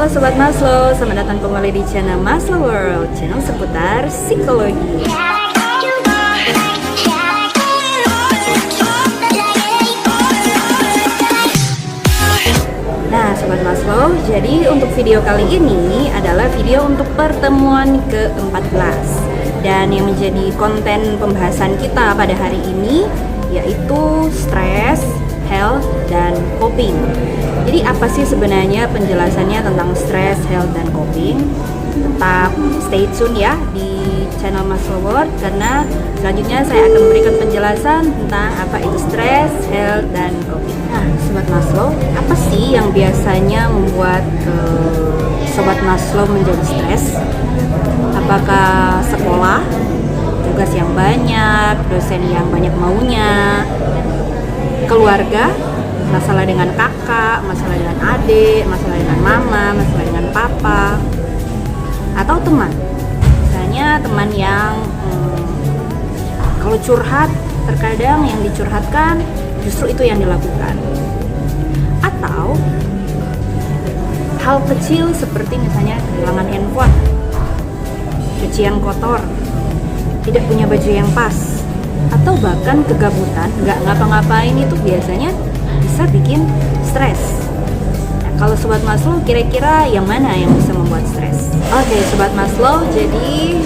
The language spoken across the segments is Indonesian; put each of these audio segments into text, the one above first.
Halo Sobat Maslow, selamat datang kembali di channel Maslow World, channel seputar psikologi. Nah Sobat Maslow, jadi untuk video kali ini adalah video untuk pertemuan ke-14. Dan yang menjadi konten pembahasan kita pada hari ini yaitu stres, health, dan coping. Jadi apa sih sebenarnya penjelasannya tentang stres, health, dan coping? Tetap stay tune ya di channel Maslow World, karena selanjutnya saya akan memberikan penjelasan tentang apa itu stres, health, dan coping. Nah Sobat Maslow, apa sih yang biasanya membuat Sobat Maslow menjadi stres? Apakah sekolah, tugas yang banyak, dosen yang banyak maunya, keluarga, masalah dengan kakak, masalah dengan adik, masalah dengan mama, masalah dengan papa, atau teman? Misalnya teman yang kalau curhat, terkadang yang dicurhatkan justru itu yang dilakukan. Atau hal kecil seperti misalnya kehilangan handphone, cucian kotor, tidak punya baju yang pas, atau bahkan kegabutan, nggak ngapa-ngapain, itu biasanya bisa bikin stres. Nah, kalau Sobat Maslow kira-kira yang mana yang bisa membuat stres? Oke Sobat Maslow, jadi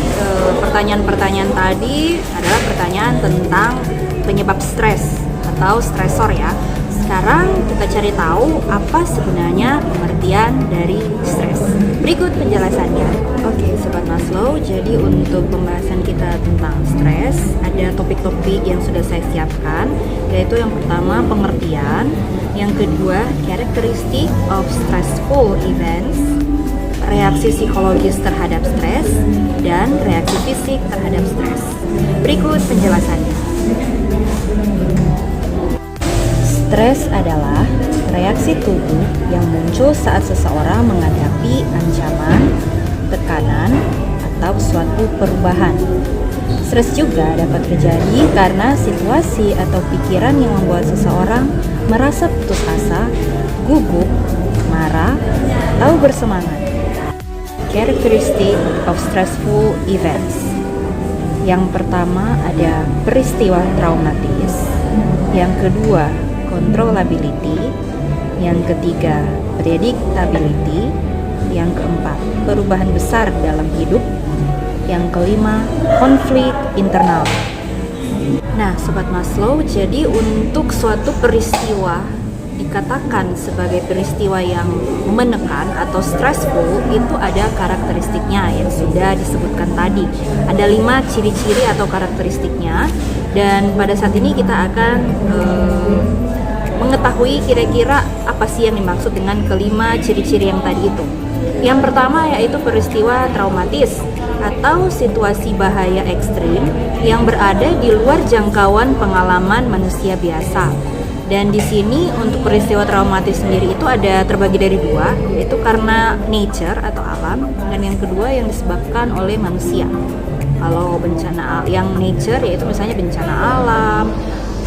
pertanyaan-pertanyaan tadi adalah pertanyaan tentang penyebab stres atau stresor ya. Sekarang kita cari tahu apa sebenarnya pengertian dari stres. Berikut penjelasannya. Oke Sobat Maslow, jadi untuk pembahasan kita tentang stres ada topik-topik yang sudah saya siapkan, yaitu yang pertama pengertian, yang kedua characteristic of stressful events, reaksi psikologis terhadap stres, dan reaksi fisik terhadap stres. Berikut penjelasannya. Stres adalah reaksi tubuh yang muncul saat seseorang menghadapi ancaman, tekanan, atau suatu perubahan. Stres juga dapat terjadi karena situasi atau pikiran yang membuat seseorang merasa putus asa, gugup, marah, atau bersemangat. Characteristic of stressful events. Yang pertama ada peristiwa traumatis, yang kedua controllability, yang ketiga predictability, yang keempat perubahan besar dalam hidup, yang kelima konflik internal. Nah Sobat Maslow, jadi untuk suatu peristiwa dikatakan sebagai peristiwa yang menekan atau stressful, itu ada karakteristiknya yang sudah disebutkan tadi. Ada 5 ciri-ciri atau karakteristiknya, dan pada saat ini kita akan mengetahui kira-kira apa sih yang dimaksud dengan kelima ciri-ciri yang tadi itu. Yang pertama yaitu peristiwa traumatis atau situasi bahaya ekstrim yang berada di luar jangkauan pengalaman manusia biasa. Dan di sini untuk peristiwa traumatis sendiri itu ada terbagi dari 2, yaitu karena nature atau alam, dan yang kedua yang disebabkan oleh manusia. Kalau bencana yang nature yaitu misalnya bencana alam,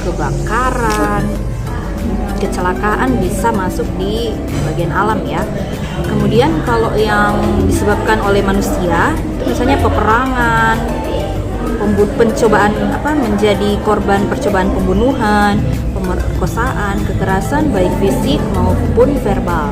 kebakaran, kecelakaan bisa masuk di bagian alam ya. Kemudian kalau yang disebabkan oleh manusia itu misalnya peperangan, pencobaan menjadi korban percobaan pembunuhan, pemerkosaan, kekerasan baik fisik maupun verbal.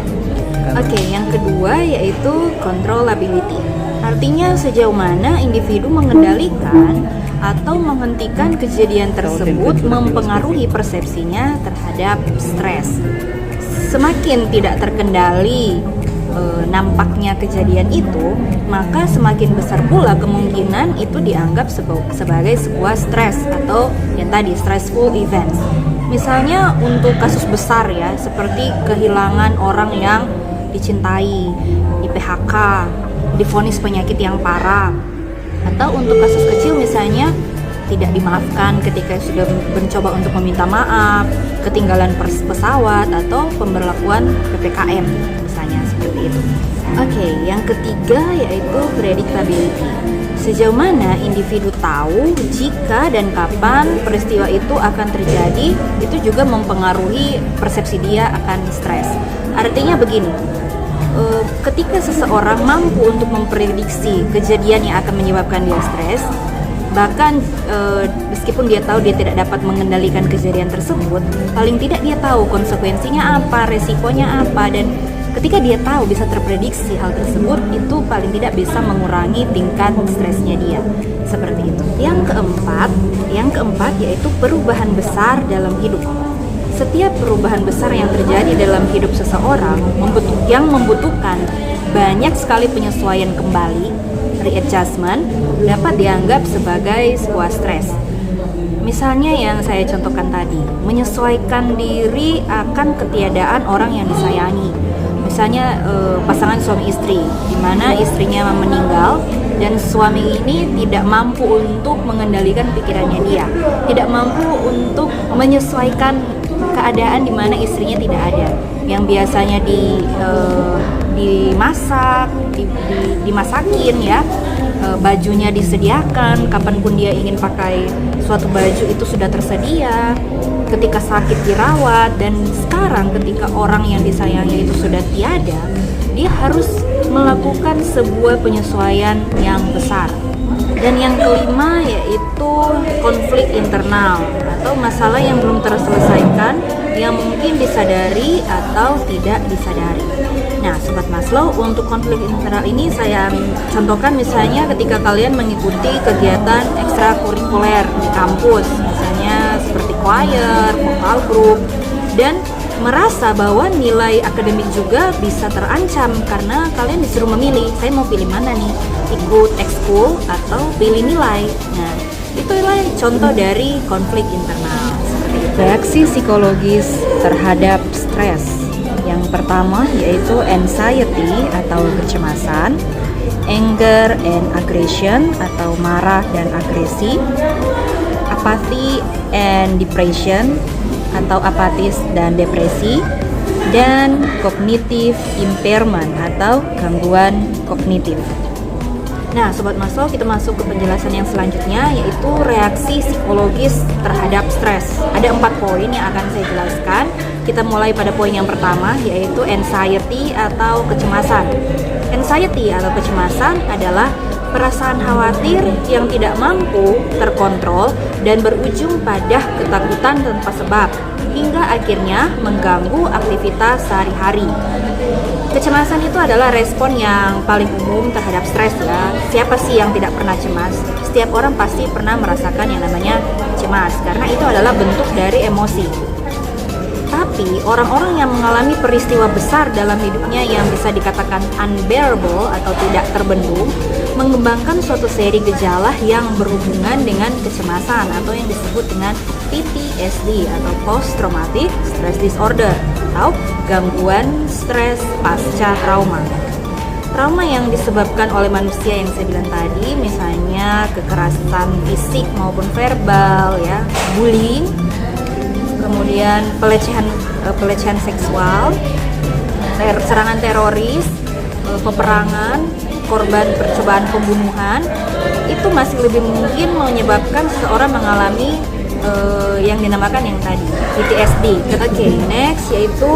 Oke, yang kedua yaitu controllability. Artinya sejauh mana individu mengendalikan atau menghentikan kejadian tersebut mempengaruhi persepsinya terhadap stres. Semakin tidak terkendali nampaknya kejadian itu, maka semakin besar pula kemungkinan itu dianggap sebagai sebuah stres atau yang tadi stressful events. Misalnya untuk kasus besar ya, seperti kehilangan orang yang dicintai, di PHK, divonis penyakit yang parah, atau untuk kasus kecil misalnya tidak dimaafkan ketika sudah mencoba untuk meminta maaf, ketinggalan pesawat, atau pemberlakuan PPKM misalnya seperti itu. Oke, yang ketiga yaitu predictability. Sejauh mana individu tahu jika dan kapan peristiwa itu akan terjadi, itu juga mempengaruhi persepsi dia akan stres. Artinya begini, ketika seseorang mampu untuk memprediksi kejadian yang akan menyebabkan dia stres, bahkan meskipun dia tahu dia tidak dapat mengendalikan kejadian tersebut, paling tidak dia tahu konsekuensinya apa, resikonya apa, dan ketika dia tahu bisa terprediksi hal tersebut, itu paling tidak bisa mengurangi tingkat stresnya dia. Seperti itu. Yang keempat yaitu perubahan besar dalam hidup. Setiap perubahan besar yang terjadi dalam hidup seseorang yang membutuhkan banyak sekali penyesuaian kembali, readjustment, dapat dianggap sebagai sebuah stres. Misalnya yang saya contohkan tadi, menyesuaikan diri akan ketiadaan orang yang disayangi. Misalnya pasangan suami istri, di mana istrinya meninggal dan suami ini tidak mampu untuk mengendalikan pikirannya dia, tidak mampu untuk menyesuaikan keadaan di mana istrinya tidak ada, yang biasanya dimasak, dimasakin ya, bajunya disediakan, kapanpun dia ingin pakai suatu baju itu sudah tersedia, ketika sakit dirawat, dan sekarang ketika orang yang disayangi itu sudah tiada, dia harus melakukan sebuah penyesuaian yang besar. Dan yang kelima yaitu konflik internal atau masalah yang belum terselesaikan yang mungkin disadari atau tidak disadari. Nah, Sobat Maslow, untuk konflik internal ini saya contohkan misalnya ketika kalian mengikuti kegiatan ekstrakurikuler di kampus, misalnya seperti choir, vokal group, dan merasa bahwa nilai akademik juga bisa terancam karena kalian disuruh memilih, saya mau pilih mana nih, ikut ekskul atau pilih nilai. Nah, itulah contoh dari konflik internal. Reaksi psikologis terhadap stres. Yang pertama yaitu anxiety atau kecemasan, anger and aggression atau marah dan agresi, apathy and depression atau apatis dan depresi, dan cognitive impairment atau gangguan kognitif. Nah, Sobat Maslow, kita masuk ke penjelasan yang selanjutnya yaitu reaksi psikologis terhadap stres. Ada 4 poin yang akan saya jelaskan. Kita mulai pada poin yang pertama yaitu anxiety atau kecemasan. Anxiety atau kecemasan adalah perasaan khawatir yang tidak mampu terkontrol dan berujung pada ketakutan tanpa sebab, hingga akhirnya mengganggu aktivitas sehari-hari. Kecemasan itu adalah respon yang paling umum terhadap stres ya. Siapa sih yang tidak pernah cemas? Setiap orang pasti pernah merasakan yang namanya cemas, karena itu adalah bentuk dari emosi. Tapi orang-orang yang mengalami peristiwa besar dalam hidupnya yang bisa dikatakan unbearable atau tidak terbendung, mengembangkan suatu seri gejala yang berhubungan dengan kecemasan atau yang disebut dengan PTSD atau Post Traumatic Stress Disorder atau gangguan stres pasca trauma. Trauma yang disebabkan oleh manusia yang saya bilang tadi, misalnya kekerasan fisik maupun verbal ya, bullying, kemudian pelecehan seksual, serangan teroris, peperangan, korban percobaan pembunuhan, itu masih lebih mungkin menyebabkan seseorang mengalami yang dinamakan yang tadi PTSD. Oke, next yaitu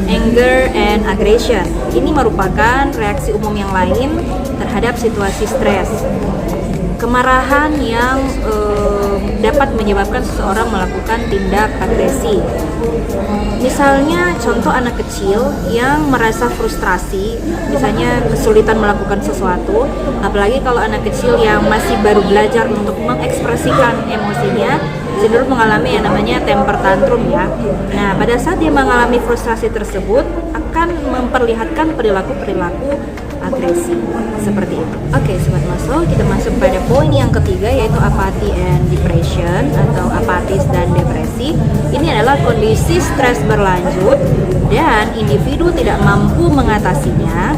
anger and aggression. Ini merupakan reaksi umum yang lain terhadap situasi stres. Kemarahan yang dapat menyebabkan seseorang melakukan tindak agresi. Misalnya contoh anak kecil yang merasa frustrasi, misalnya kesulitan melakukan sesuatu, apalagi kalau anak kecil yang masih baru belajar untuk mengekspresikan emosinya, cenderung mengalami yang namanya temper tantrum ya. Nah, pada saat dia mengalami frustrasi tersebut akan memperlihatkan perilaku-perilaku agresi seperti itu. Oke, Sobat Maslow, kita masuk pada poin yang ketiga yaitu apathy and depression atau apatis dan depresi. Ini adalah kondisi stres berlanjut dan individu tidak mampu mengatasinya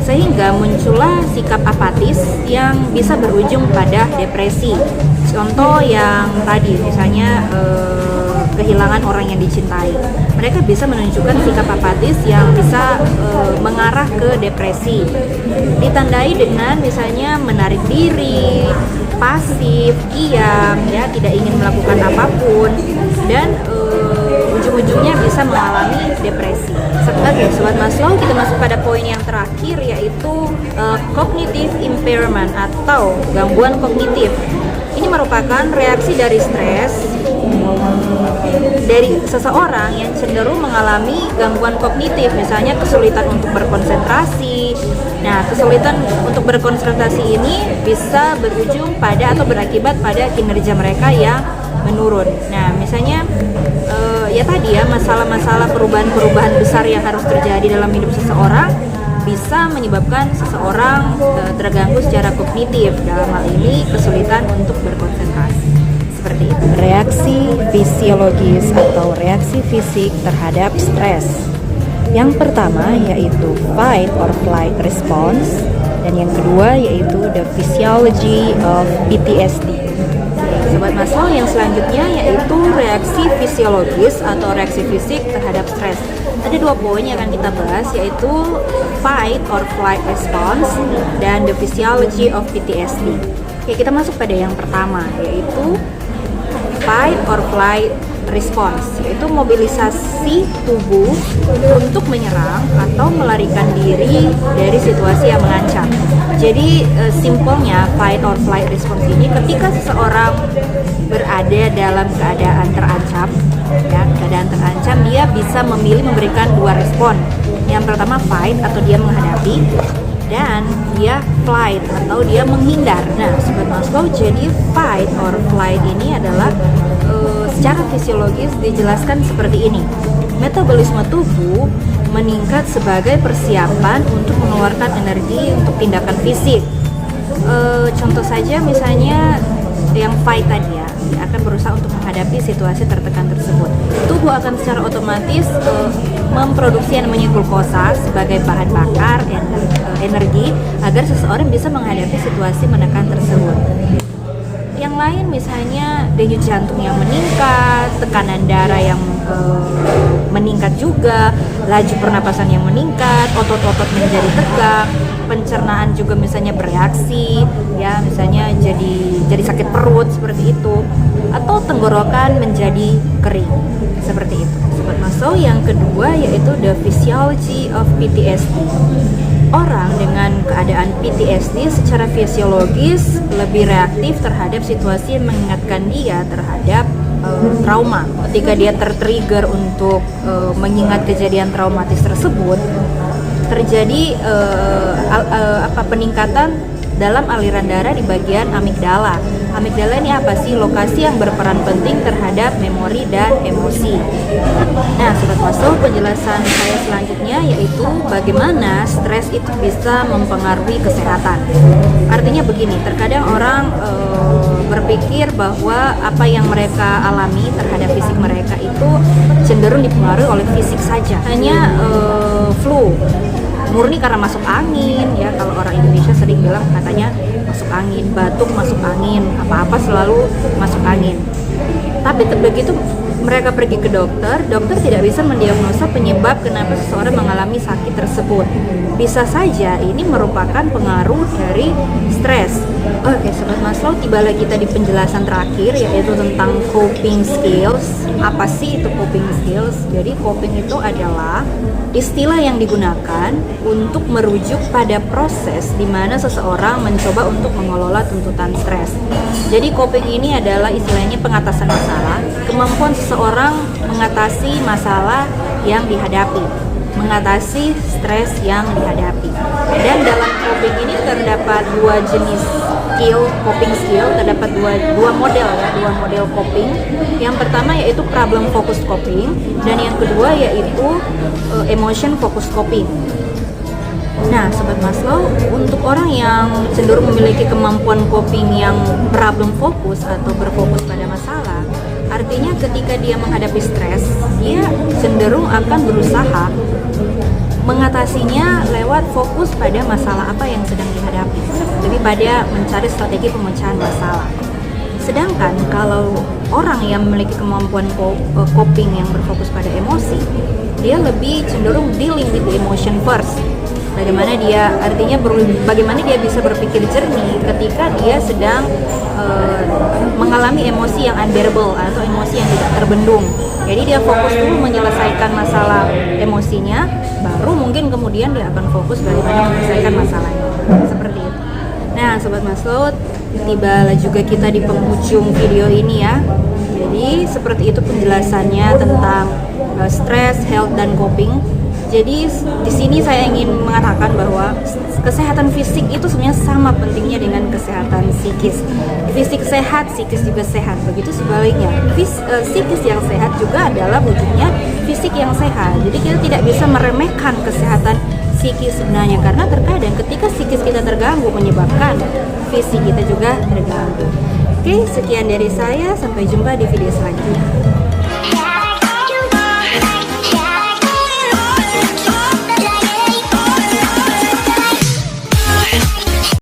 sehingga muncullah sikap apatis yang bisa berujung pada depresi. Contoh yang tadi misalnya kehilangan orang yang dicintai, mereka bisa menunjukkan sikap apatis yang bisa mengarah ke depresi, ditandai dengan misalnya menarik diri, pasif, diam, ya, tidak ingin melakukan apapun, dan ujung-ujungnya bisa mengalami depresi. Oke, Sobat Maslow, kita masuk pada poin yang terakhir terakhir yaitu cognitive impairment atau gangguan kognitif. Ini merupakan reaksi dari stres dari seseorang yang cenderung mengalami gangguan kognitif, misalnya kesulitan untuk berkonsentrasi. Nah, kesulitan untuk berkonsentrasi ini bisa berujung pada atau berakibat pada kinerja mereka yang menurun. Nah, misalnya ya tadi ya, masalah-masalah perubahan-perubahan besar yang harus terjadi dalam hidup seseorang bisa menyebabkan seseorang terganggu secara kognitif, dalam hal ini kesulitan untuk berkonsentrasi. Seperti itu. Reaksi fisiologis atau reaksi fisik terhadap stres. Yang pertama yaitu fight or flight response, dan yang kedua yaitu the physiology of PTSD. Sobat Maslow, yang selanjutnya yaitu reaksi fisiologis atau reaksi fisik terhadap stres. Ada 2 poin yang akan kita bahas, yaitu fight or flight response dan the physiology of PTSD. Oke, kita masuk pada yang pertama, yaitu fight or flight response, yaitu mobilisasi tubuh untuk menyerang atau melarikan diri dari situasi yang mengancam. Jadi simpelnya fight or flight response ini ketika seseorang berada dalam keadaan terancam, ya, keadaan terancam, dia bisa memilih memberikan 2 respon. Yang pertama fight atau dia menghadapi, dan dia flight atau dia menghindar. Nah, Sobat Maslow, jadi fight or flight ini adalah secara fisiologis dijelaskan seperti ini. Metabolisme tubuh meningkat sebagai persiapan untuk mengeluarkan energi untuk tindakan fisik. Contoh saja misalnya yang fight tadi ya, dia akan berusaha untuk menghadapi situasi tertekan tersebut. Tubuh akan secara otomatis memproduksi yang namanya glukosa sebagai bahan bakar energi agar seseorang bisa menghadapi situasi menekan tersebut. Yang lain misalnya denyut jantung yang meningkat, tekanan darah yang meningkat juga, laju pernapasan yang meningkat, otot-otot menjadi tegang, pencernaan juga misalnya bereaksi, ya misalnya jadi sakit perut seperti itu, atau tenggorokan menjadi kering seperti itu. Sobat Maslow, yang kedua yaitu the physiology of PTSD. Orang dengan keadaan PTSD secara fisiologis lebih reaktif terhadap situasi yang mengingatkan dia terhadap trauma. Ketika dia tertrigger untuk mengingat kejadian traumatis tersebut, terjadi peningkatan dalam aliran darah di bagian amigdala. Amigdala ini apa sih? Lokasi yang berperan penting terhadap memori dan emosi. Nah, Sobat Maslow, penjelasan saya selanjutnya yaitu bagaimana stres itu bisa mempengaruhi kesehatan. Artinya begini, terkadang orang berpikir bahwa apa yang mereka alami terhadap fisik mereka itu cenderung dipengaruhi oleh fisik saja. Hanya flu murni karena masuk angin, ya kalau orang Indonesia sering bilang katanya masuk angin, batuk masuk angin, apa-apa selalu masuk angin. Tapi begitu mereka pergi ke dokter tidak bisa mendiagnosa penyebab kenapa seseorang mengalami sakit tersebut. Bisa saja ini merupakan pengaruh dari stres. Oke, Sobat Maslow, tiba lagi kita di penjelasan terakhir yaitu tentang coping skills. Apa sih itu coping skills? Jadi coping itu adalah istilah yang digunakan untuk merujuk pada proses di mana seseorang mencoba untuk mengelola tuntutan stres. Jadi coping ini adalah istilahnya pengatasan masalah, kemampuan seseorang mengatasi masalah yang dihadapi, mengatasi stres yang dihadapi. Dan dalam coping ini terdapat 2 jenis skill, coping skill, terdapat dua model ya, 2 model coping. Yang pertama yaitu problem focused coping, dan yang kedua yaitu emotion focused coping. Nah, Sobat Maslow, untuk orang yang cenderung memiliki kemampuan coping yang problem fokus atau berfokus pada masalah, artinya ketika dia menghadapi stres, dia cenderung akan berusaha mengatasinya lewat fokus pada masalah apa yang sedang dihadapi, lebih pada mencari strategi pemecahan masalah. Sedangkan kalau orang yang memiliki kemampuan coping yang berfokus pada emosi, dia lebih cenderung dealing with the emotion first, bagaimana dia bisa berpikir jernih ketika dia sedang mengalami emosi yang unbearable atau emosi yang tidak terbendung. Jadi dia fokus dulu menyelesaikan masalah emosinya, baru mungkin kemudian dia akan fokus bagaimana menyelesaikan masalahnya. Seperti itu. Nah, Sobat Maslow, tibalah juga kita di penghujung video ini ya. Jadi seperti itu penjelasannya tentang stres, health, dan coping. Jadi di sini saya ingin mengatakan bahwa kesehatan fisik itu sebenarnya sama pentingnya dengan kesehatan psikis. Fisik sehat, psikis juga sehat. Begitu sebaliknya. Psikis yang sehat juga adalah wujudnya fisik yang sehat. Jadi kita tidak bisa meremehkan kesehatan psikis sebenarnya, karena terkadang ketika psikis kita terganggu menyebabkan fisik kita juga terganggu. Oke, sekian dari saya. Sampai jumpa di video selanjutnya.